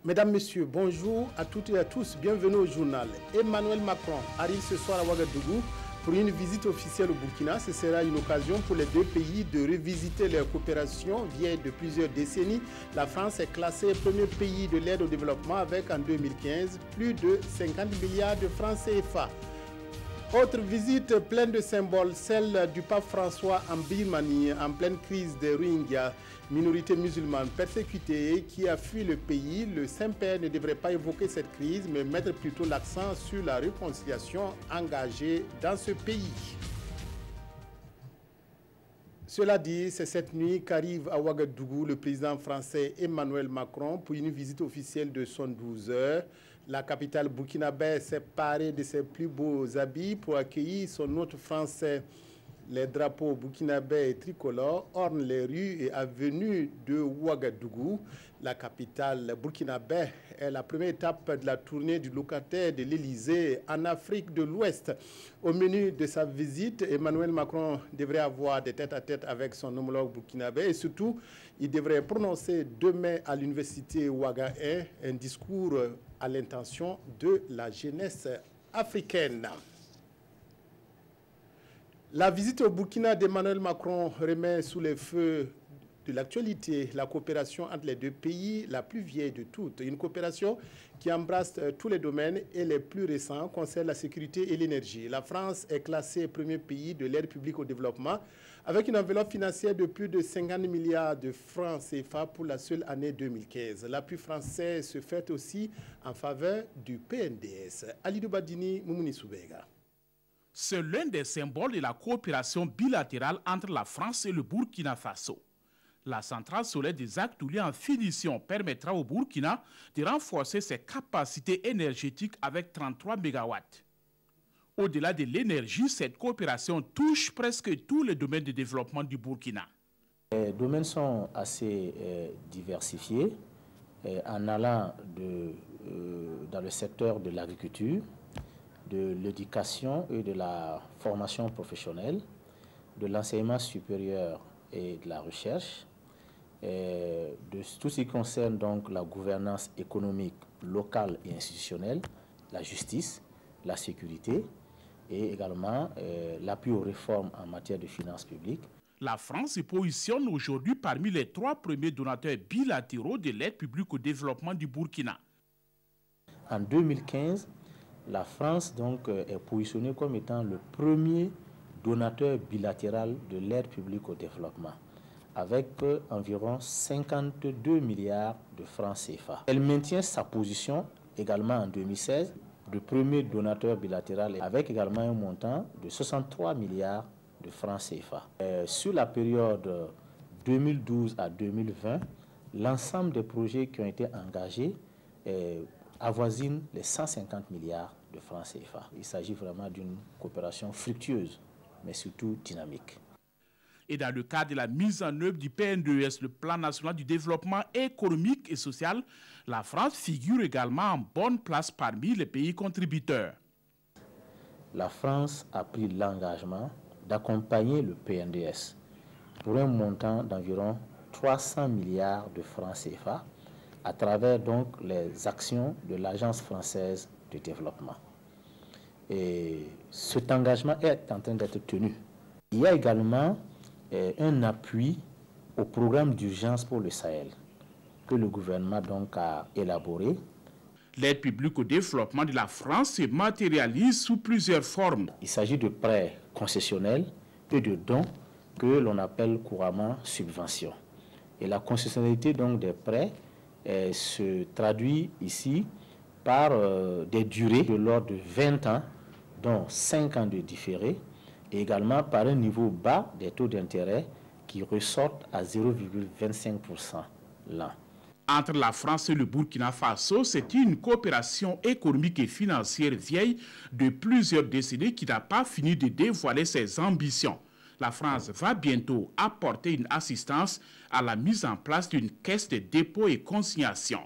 Mesdames, Messieurs, bonjour à toutes et à tous. Bienvenue au journal. Emmanuel Macron arrive ce soir à Ouagadougou pour une visite officielle au Burkina. Ce sera une occasion pour les deux pays de revisiter leur coopération vieille de plusieurs décennies. La France est classée premier pays de l'aide au développement avec en 2015 plus de 50 milliards de francs CFA. Autre visite pleine de symboles, celle du pape François en Birmanie, en pleine crise des Rohingyas, minorité musulmane persécutée qui a fui le pays. Le Saint-Père ne devrait pas évoquer cette crise, mais mettre plutôt l'accent sur la réconciliation engagée dans ce pays. Cela dit, c'est cette nuit qu'arrive à Ouagadougou le président français Emmanuel Macron pour une visite officielle de 112 heures. La capitale burkinabé s'est parée de ses plus beaux habits pour accueillir son hôte français. Les drapeaux burkinabés et tricolores ornent les rues et avenues de Ouagadougou. La capitale burkinabé est la première étape de la tournée du locataire de l'Élysée en Afrique de l'Ouest. Au menu de sa visite, Emmanuel Macron devrait avoir des tête-à-tête avec son homologue burkinabé et surtout, il devrait prononcer demain à l'université Ouagadougou un discours à l'intention de la jeunesse africaine. La visite au Burkina d'Emmanuel Macron remet sous les feux de l'actualité la coopération entre les deux pays, la plus vieille de toutes. Une coopération qui embrasse tous les domaines et les plus récents concernent la sécurité et l'énergie. La France est classée premier pays de l'aide publique au développement avec une enveloppe financière de plus de 50 milliards de francs CFA pour la seule année 2015. L'appui français se fait aussi en faveur du PNDS. Alidou Badini, Moumouni Soubega. C'est l'un des symboles de la coopération bilatérale entre la France et le Burkina Faso. La centrale solaire des Agtouli en finition permettra au Burkina de renforcer ses capacités énergétiques avec 33 MW. Au-delà de l'énergie, cette coopération touche presque tous les domaines de développement du Burkina. Les domaines sont assez diversifiés, en allant dans le secteur de l'agriculture, de l'éducation et de la formation professionnelle, de l'enseignement supérieur et de la recherche, de tout ce qui concerne donc la gouvernance économique locale et institutionnelle, la justice, la sécurité et également l'appui aux réformes en matière de finances publiques. La France se positionne aujourd'hui parmi les 3 premiers donateurs bilatéraux de l'aide publique au développement du Burkina. En 2015, la France donc est positionnée comme étant le premier donateur bilatéral de l'aide publique au développement, avec environ 52 milliards de francs CFA. Elle maintient sa position également en 2016, de premier donateur bilatéral, avec également un montant de 63 milliards de francs CFA. Sur la période 2012 à 2020, l'ensemble des projets qui ont été engagés avoisine les 150 milliards de francs CFA. Il s'agit vraiment d'une coopération fructueuse, mais surtout dynamique. Et dans le cadre de la mise en œuvre du PNDS, le Plan national du développement économique et social, la France figure également en bonne place parmi les pays contributeurs. La France a pris l'engagement d'accompagner le PNDS pour un montant d'environ 300 milliards de francs CFA, à travers donc les actions de l'Agence française de développement. Et cet engagement est en train d'être tenu. Il y a également un appui au programme d'urgence pour le Sahel que le gouvernement donc a élaboré. L'aide publique au développement de la France se matérialise sous plusieurs formes. Il s'agit de prêts concessionnels et de dons que l'on appelle couramment subventions. Et la concessionnalité donc des prêts se traduit ici par des durées de l'ordre de 20 ans, dont 5 ans de différé, et également par un niveau bas des taux d'intérêt qui ressortent à 0,25% l'an. Entre la France et le Burkina Faso, c'est une coopération économique et financière vieille de plusieurs décennies qui n'a pas fini de dévoiler ses ambitions. La France va bientôt apporter une assistance à la mise en place d'une caisse de dépôt et consignation.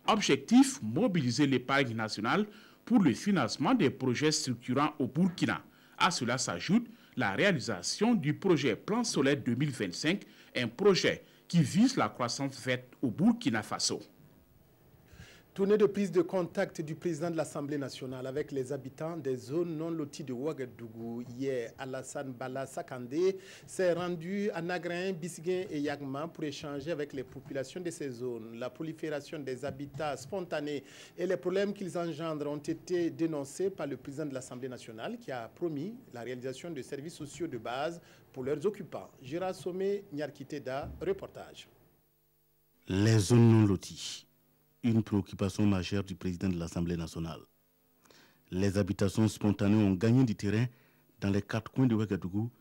Objectif, mobiliser l'épargne nationale pour le financement des projets structurants au Burkina. À cela s'ajoute la réalisation du projet Plan solaire 2025, un projet qui vise la croissance verte au Burkina Faso. Tournée de prise de contact du président de l'Assemblée nationale avec les habitants des zones non loties de Ouagadougou. Hier, Alassane Bala Sakandé s'est rendu à Nagrin, Bisguin et Yagma pour échanger avec les populations de ces zones. La prolifération des habitats spontanés et les problèmes qu'ils engendrent ont été dénoncés par le président de l'Assemblée nationale qui a promis la réalisation de services sociaux de base pour leurs occupants. Gérard Somé, Nyarkiteda, reportage. Les zones non loties. Une préoccupation majeure du président de l'Assemblée nationale. Les habitations spontanées ont gagné du terrain dans les 4 coins de Ouagadougou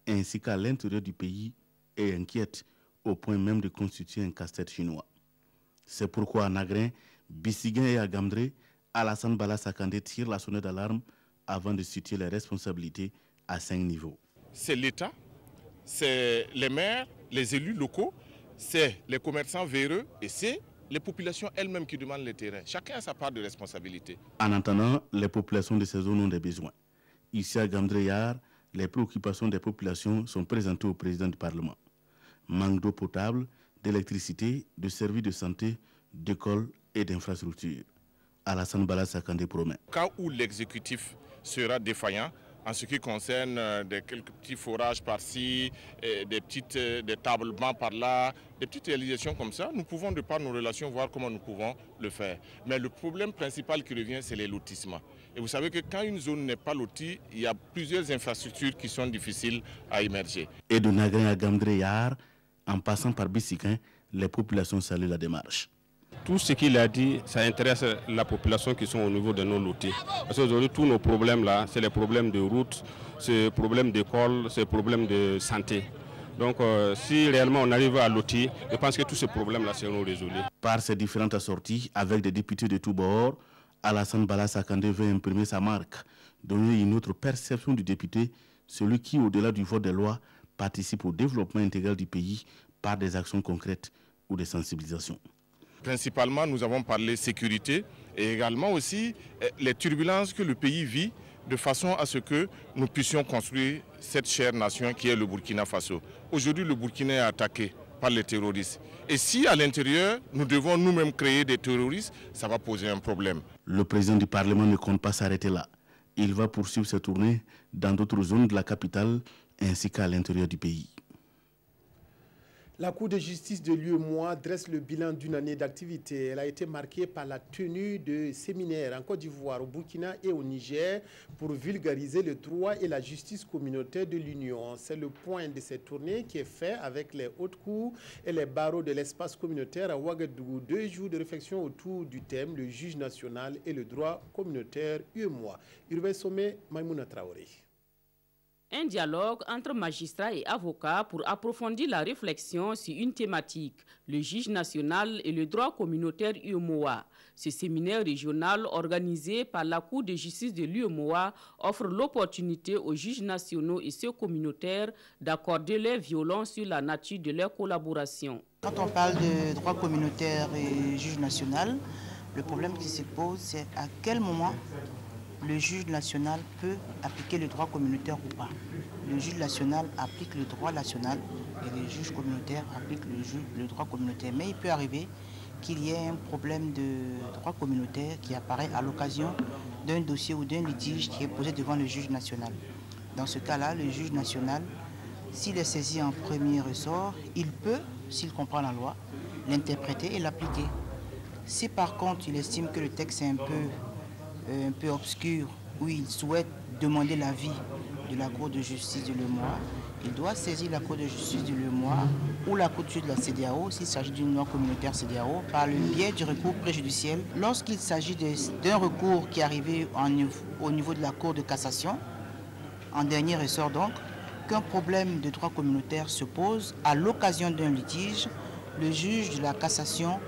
ainsi qu'à l'intérieur du pays et inquiètent au point même de constituer un casse-tête chinois. C'est pourquoi à Nagrin, Bisiguin et à Gamdré, Alassane Bala Sakandé tire la sonnette d'alarme avant de situer les responsabilités à 5 niveaux. C'est l'État, c'est les maires, les élus locaux, c'est les commerçants véreux et c'est les populations elles-mêmes qui demandent le terrain. Chacun a sa part de responsabilité. En entendant, les populations de ces zones ont des besoins. Ici à Gamdreyar, les préoccupations des populations sont présentées au président du Parlement. Manque d'eau potable, d'électricité, de services de santé, d'écoles et d'infrastructures. Alassane Bala Sakandé promet. Au cas où l'exécutif sera défaillant, en ce qui concerne quelques petits forages par-ci, des tablements par-là, des petites réalisations comme ça, nous pouvons, de par nos relations, voir comment nous pouvons le faire. Mais le problème principal qui revient, c'est les lotissements. Et vous savez que quand une zone n'est pas lotie, il y a plusieurs infrastructures qui sont difficiles à émerger. Et de Nagrin à Gamdreyar, en passant par Bissiquin, les populations saluent la démarche. Tout ce qu'il a dit, ça intéresse la population qui sont au niveau de nos lotis. Parce qu'aujourd'hui, tous nos problèmes là, c'est les problèmes de route, c'est les problèmes d'école, c'est les problèmes de santé. Donc si réellement on arrive à lotir, je pense que tous ces problèmes-là seront résolus. Par ces différentes assorties, avec des députés de tous bords, Alassane Bala Sakandé veut imprimer sa marque, donner une autre perception du député, celui qui, au-delà du vote des lois, participe au développement intégral du pays par des actions concrètes ou des sensibilisations. Principalement, nous avons parlé sécurité et également aussi les turbulences que le pays vit de façon à ce que nous puissions construire cette chère nation qui est le Burkina Faso. Aujourd'hui, le Burkina est attaqué par les terroristes. Et si à l'intérieur, nous devons nous-mêmes créer des terroristes, ça va poser un problème. Le président du Parlement ne compte pas s'arrêter là. Il va poursuivre ses tournées dans d'autres zones de la capitale ainsi qu'à l'intérieur du pays. La Cour de justice de l'UEMOA dresse le bilan d'une année d'activité. Elle a été marquée par la tenue de séminaires en Côte d'Ivoire, au Burkina et au Niger pour vulgariser le droit et la justice communautaire de l'Union. C'est le point de cette tournée qui est fait avec les hautes cours et les barreaux de l'espace communautaire à Ouagadougou. 2 jours de réflexion autour du thème, le juge national et le droit communautaire UEMOA. Urbain Sommet, Maïmouna Traoré. Un dialogue entre magistrats et avocats pour approfondir la réflexion sur une thématique, le juge national et le droit communautaire UEMOA. Ce séminaire régional organisé par la Cour de justice de l'UEMOA offre l'opportunité aux juges nationaux et ceux communautaires d'accorder leur violon sur la nature de leur collaboration. Quand on parle de droit communautaire et juge national, le problème qui se pose, c'est à quel moment le juge national peut appliquer le droit communautaire ou pas. Le juge national applique le droit national et le juge communautaire applique le droit communautaire. Mais il peut arriver qu'il y ait un problème de droit communautaire qui apparaît à l'occasion d'un dossier ou d'un litige qui est posé devant le juge national. Dans ce cas-là, le juge national, s'il est saisi en premier ressort, il peut, s'il comprend la loi, l'interpréter et l'appliquer. Si par contre il estime que le texte est un peu obscur, où il souhaite demander l'avis de la Cour de justice de l'UEMOA, il doit saisir la Cour de justice de l'UEMOA ou la Cour de justice de la CEDEAO, s'il s'agit d'une loi communautaire CEDEAO, par le biais du recours préjudiciel. Lorsqu'il s'agit d'un recours qui est arrivé au niveau de la Cour de cassation, en dernier ressort donc, qu'un problème de droit communautaire se pose à l'occasion d'un litige, le juge de la cassation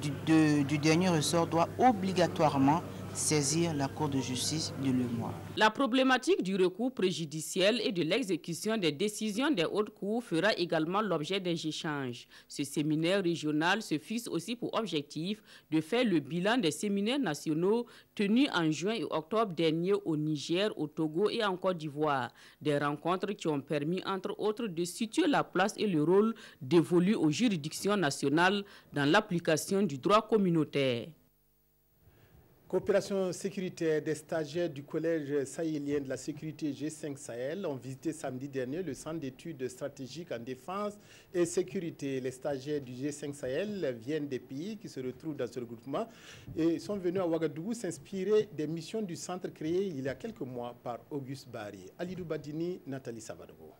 du dernier ressort doit obligatoirement saisir la Cour de justice de l'UEMOA. La problématique du recours préjudiciel et de l'exécution des décisions des hautes cours fera également l'objet des échanges. Ce séminaire régional se fixe aussi pour objectif de faire le bilan des séminaires nationaux tenus en juin et octobre dernier au Niger, au Togo et en Côte d'Ivoire. Des rencontres qui ont permis, entre autres, de situer la place et le rôle dévolu aux juridictions nationales dans l'application du droit communautaire. Coopération sécuritaire des stagiaires du collège sahélien de la sécurité G5 Sahel ont visité samedi dernier le centre d'études stratégiques en défense et sécurité. Les stagiaires du G5 Sahel viennent des pays qui se retrouvent dans ce regroupement et sont venus à Ouagadougou s'inspirer des missions du centre créé il y a quelques mois par Auguste Barry. Alidou Badini, Nathalie Savadogo.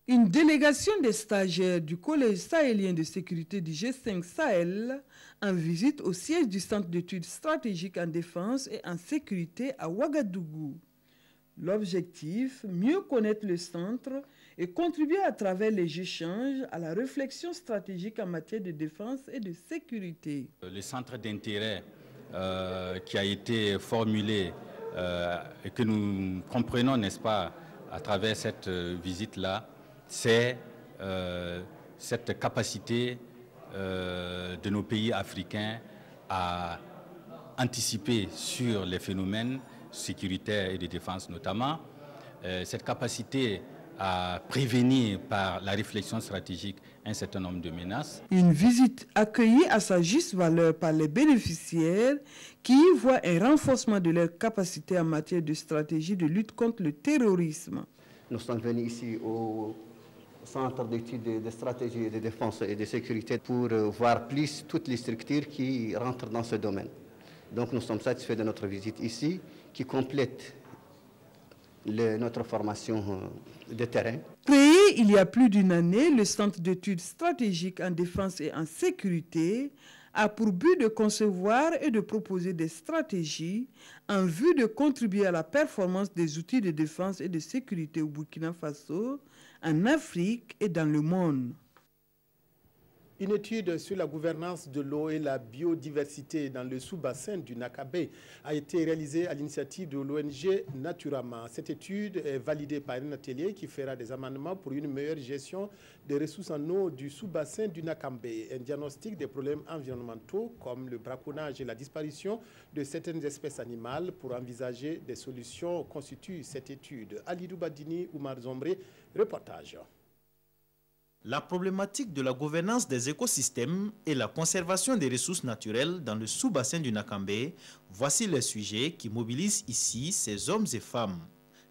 Une délégation des stagiaires du Collège sahélien de sécurité du G5 Sahel en visite au siège du Centre d'études stratégiques en défense et en sécurité à Ouagadougou. L'objectif, mieux connaître le centre et contribuer à travers les échanges à la réflexion stratégique en matière de défense et de sécurité. Le centre d'intérêt qui a été formulé et que nous comprenons, n'est-ce pas, à travers cette visite-là, c'est cette capacité de nos pays africains à anticiper sur les phénomènes sécuritaires et de défense notamment, cette capacité à prévenir par la réflexion stratégique un certain nombre de menaces. Une visite accueillie à sa juste valeur par les bénéficiaires qui y voient un renforcement de leurs capacités en matière de stratégie de lutte contre le terrorisme. Nous sommes venus ici au Centre d'études de stratégie de défense et de sécurité pour voir plus toutes les structures qui rentrent dans ce domaine. Donc nous sommes satisfaits de notre visite ici, qui complète notre formation de terrain. Créé il y a plus d'une année, le Centre d'études stratégiques en défense et en sécurité a pour but de concevoir et de proposer des stratégies en vue de contribuer à la performance des outils de défense et de sécurité au Burkina Faso, en Afrique et dans le monde. Une étude sur la gouvernance de l'eau et la biodiversité dans le sous-bassin du Nakabé a été réalisée à l'initiative de l'ONG Naturama. Cette étude est validée par un atelier qui fera des amendements pour une meilleure gestion des ressources en eau du sous-bassin du Nakabé. Un diagnostic des problèmes environnementaux comme le braconnage et la disparition de certaines espèces animales pour envisager des solutions constitue cette étude. Alidou Badini, Oumar Zombré, reportage. La problématique de la gouvernance des écosystèmes et la conservation des ressources naturelles dans le sous-bassin du Nakambé, voici les sujets qui mobilisent ici ces hommes et femmes.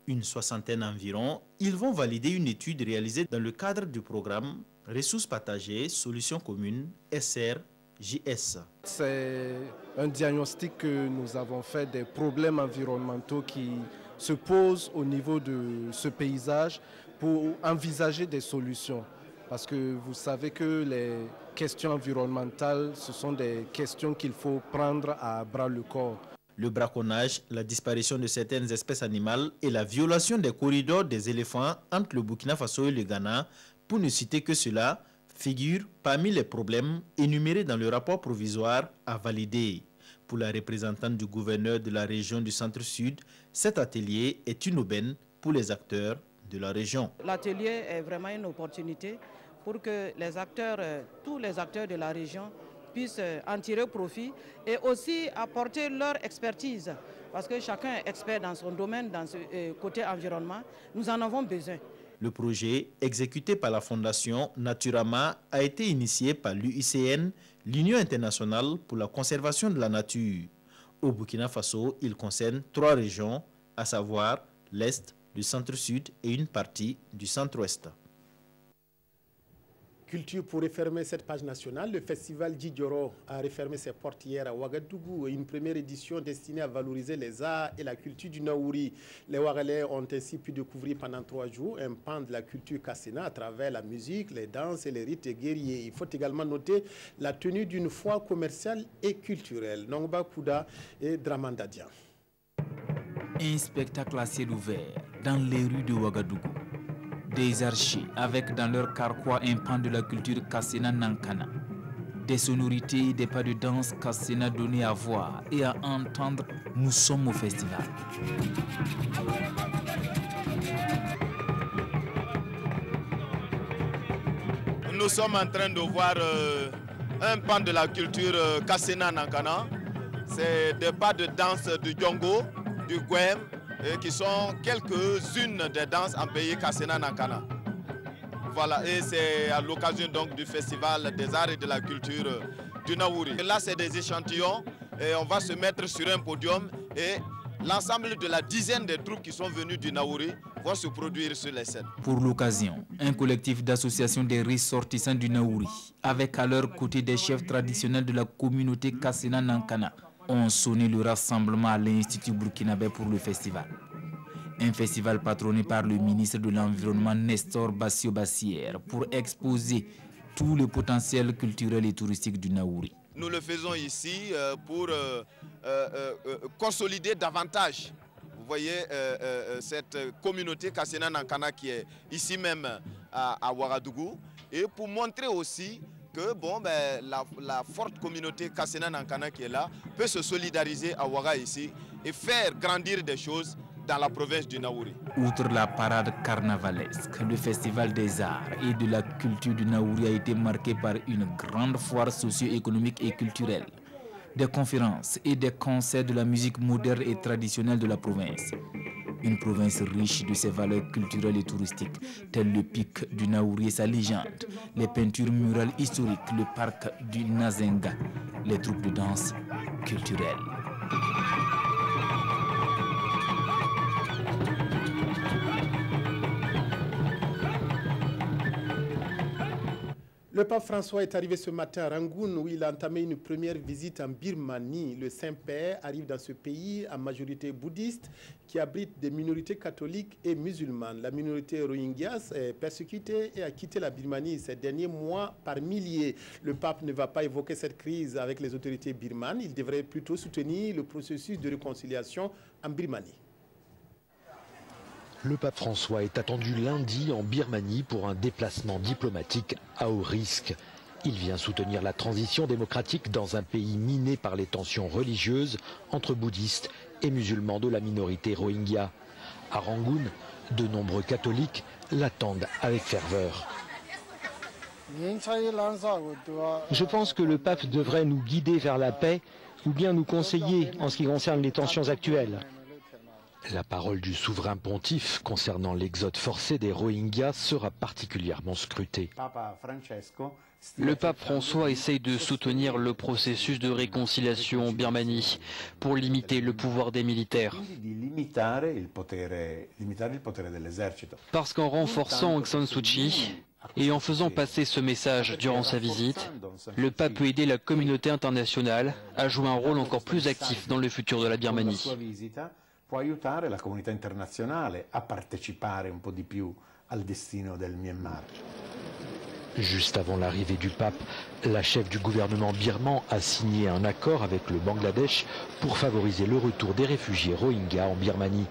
Une soixantaine environ, ils vont valider une étude réalisée dans le cadre du programme Ressources partagées, solutions communes, SRJS. C'est un diagnostic que nous avons fait des problèmes environnementaux qui se posent au niveau de ce paysage pour envisager des solutions. Parce que vous savez que les questions environnementales, ce sont des questions qu'il faut prendre à bras le corps. Le braconnage, la disparition de certaines espèces animales et la violation des corridors des éléphants entre le Burkina Faso et le Ghana, pour ne citer que cela, figurent parmi les problèmes énumérés dans le rapport provisoire à valider. Pour la représentante du gouverneur de la région du Centre-Sud, cet atelier est une aubaine pour les acteurs de la région. L'atelier est vraiment une opportunité pour que les acteurs, tous les acteurs de la région puissent en tirer profit et aussi apporter leur expertise. Parce que chacun est expert dans son domaine, dans ce côté environnement. Nous en avons besoin. Le projet, exécuté par la Fondation Naturama, a été initié par l'UICN, l'Union internationale pour la conservation de la nature. Au Burkina Faso, il concerne 3 régions, à savoir l'Est, le Centre-Sud et une partie du Centre-Ouest. Culture pour refermer cette page nationale, le festival Djidjoro a refermé ses portes hier à Ouagadougou, une première édition destinée à valoriser les arts et la culture du Naouri. Les Ouagalais ont ainsi pu découvrir pendant 3 jours un pan de la culture kassena à travers la musique, les danses et les rites guerriers. Il faut également noter la tenue d'une foire commerciale et culturelle. Nongba Kouda et Dramandadian. Un spectacle à ciel ouvert dans les rues de Ouagadougou. Des archers avec dans leur carquois un pan de la culture kassena nankana. Des sonorités, des pas de danse kassena donnés à voir et à entendre. Nous sommes au festival. Nous sommes en train de voir un pan de la culture kassena nankana. C'est des pas de danse du djongo, du guem, qui sont quelques-unes des danses en pays kassena nankana. Voilà, et c'est à l'occasion donc du festival des arts et de la culture du Naouri. Et là, c'est des échantillons et on va se mettre sur un podium et l'ensemble de la dizaine de troupes qui sont venues du Naouri vont se produire sur les scènes. Pour l'occasion, un collectif d'associations des ressortissants du Naouri, avec à leur côté des chefs traditionnels de la communauté Kassena Nankana, ont sonné le rassemblement à l'Institut burkinabé pour le festival. Un festival patronné par le ministre de l'Environnement Nestor Bassio Bassière pour exposer tout le potentiel culturel et touristique du Naouri. Nous le faisons ici pour consolider davantage, vous voyez, cette communauté Kassena Nankana qui est ici même à Ouagadougou, et pour montrer aussi que la forte communauté Kassena Nankana qui est là peut se solidariser à Ouaga ici et faire grandir des choses dans la province du Naouri. Outre la parade carnavalesque, le festival des arts et de la culture du Naouri a été marqué par une grande foire socio-économique et culturelle, des conférences et des concerts de la musique moderne et traditionnelle de la province. Une province riche de ses valeurs culturelles et touristiques, telles le pic du Naouri et sa légende, les peintures murales historiques, le parc du Nazenga, les troupes de danse culturelles. Le pape François est arrivé ce matin à Rangoon où il a entamé une première visite en Birmanie. Le Saint-Père arrive dans ce pays à majorité bouddhiste qui abrite des minorités catholiques et musulmanes. La minorité Rohingyas est persécutée et a quitté la Birmanie ces derniers mois par milliers. Le pape ne va pas évoquer cette crise avec les autorités birmanes. Il devrait plutôt soutenir le processus de réconciliation en Birmanie. Le pape François est attendu lundi en Birmanie pour un déplacement diplomatique à haut risque. Il vient soutenir la transition démocratique dans un pays miné par les tensions religieuses entre bouddhistes et musulmans de la minorité Rohingya. À Rangoon, de nombreux catholiques l'attendent avec ferveur. Je pense que le pape devrait nous guider vers la paix ou bien nous conseiller en ce qui concerne les tensions actuelles. La parole du souverain pontife concernant l'exode forcé des Rohingyas sera particulièrement scrutée. Le pape François essaye de soutenir le processus de réconciliation en Birmanie pour limiter le pouvoir des militaires. Parce qu'en renforçant Aung San Suu Kyi et en faisant passer ce message durant sa visite, le pape peut aider la communauté internationale à jouer un rôle encore plus actif dans le futur de la Birmanie. Può aiutare la comunità internazionale a partecipare un po' di più al destino del Myanmar. Juste avant l'arrivée du pape, la chef du gouvernement birman a signé un accord avec le Bangladesh pour favoriser le retour des réfugiés Rohingyas en Birmanie.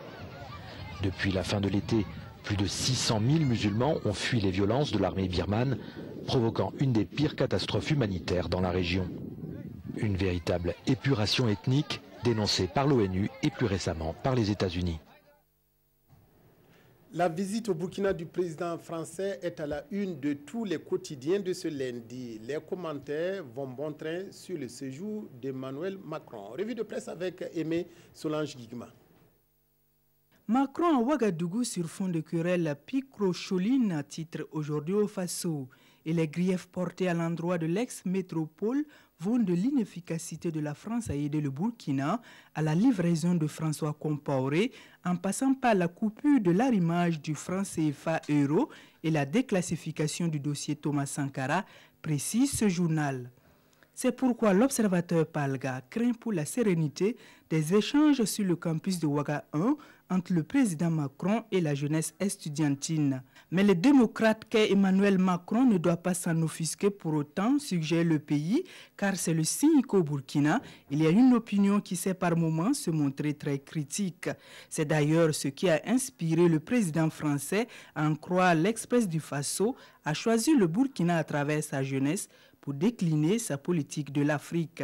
Depuis la fin de l'été, plus de 600 000 musulmans ont fui les violences de l'armée birmane, provoquant une des pires catastrophes humanitaires dans la région. Une véritable épuration ethnique dénoncée par l'ONU et plus récemment par les États-Unis. La visite au Burkina du président français est à la une de tous les quotidiens de ce lundi. Les commentaires vont bon train sur le séjour d'Emmanuel Macron. Revue de presse avec Aimé Solange Guigma. Macron à Ouagadougou sur fond de querelle Picrocholine, titre aujourd'hui au Faso. Et les griefs portés à l'endroit de l'ex-métropole vont de l'inefficacité de la France à aider le Burkina à la livraison de François Compaoré, en passant par la coupure de l'arrimage du franc CFA euro et la déclassification du dossier Thomas Sankara, précise ce journal. C'est pourquoi l'observateur Palga craint pour la sérénité des échanges sur le campus de Ouaga 1 entre le président Macron et la jeunesse estudiantine. Mais le démocrate qu'est Emmanuel Macron ne doit pas s'en offusquer pour autant, suggère le pays, car c'est le signe qu'au Burkina, il y a une opinion qui sait par moments se montrer très critique. C'est d'ailleurs ce qui a inspiré le président français, à en croire l'Express du Faso, à choisir le Burkina à travers sa jeunesse pour décliner sa politique de l'Afrique.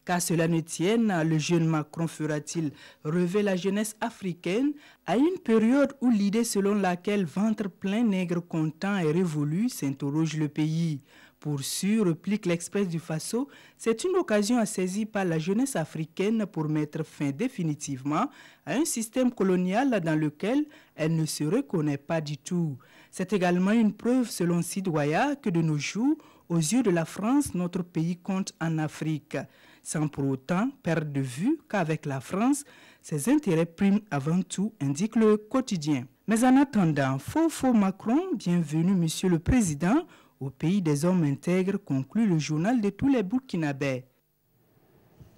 Qu'à cela ne tienne, le jeune Macron fera-t-il rêver la jeunesse africaine à une période où l'idée selon laquelle ventre plein nègre content est révolue s'interroge le pays. Pour sûr, réplique l'Express du Faso, c'est une occasion à saisir par la jeunesse africaine pour mettre fin définitivement à un système colonial dans lequel elle ne se reconnaît pas du tout. C'est également une preuve, selon Sidouaya, que de nos jours, Aux yeux de la France, notre pays compte en Afrique, sans pour autant perdre de vue qu'avec la France, ses intérêts priment avant tout, indique le quotidien. Mais en attendant, faux Macron, bienvenue Monsieur le Président, au pays des hommes intègres, conclut le journal de tous les Burkinabés.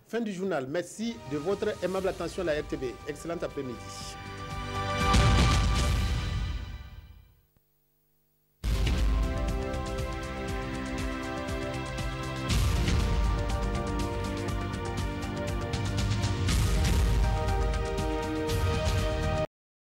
Fin du journal. Merci de votre aimable attention à la RTB. Excellent après-midi.